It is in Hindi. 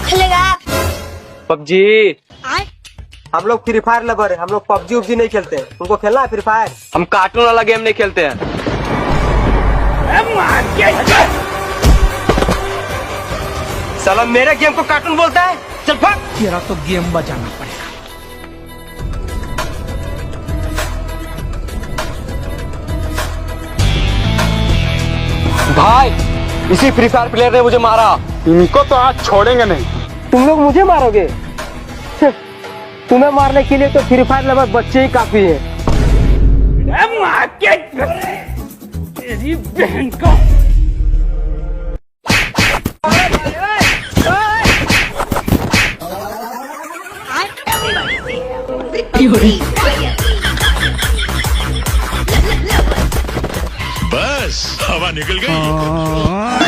खेलेगा आप? पबजी। हम लोग फ्री फायर लवर है, हम लोग पबजी उबजी नहीं खेलते हैं। तुमको खेलना है फ्री फायर? हम कार्टून वाला गेम नहीं खेलते हैं। साला मेरे गेम को कार्टून बोलता है, चल भाग। तेरा तो गेम बजाना पड़ेगा। भाई इसी फ्री फायर प्लेयर ने मुझे मारा। इनको तो आज छोड़ेंगे नहीं। तुम लोग मुझे मारोगे? तुम्हें मारने के लिए तो फ्री फायर लवर बच्चे ही काफी है। तेरी बहन को बस हवा निकल गई।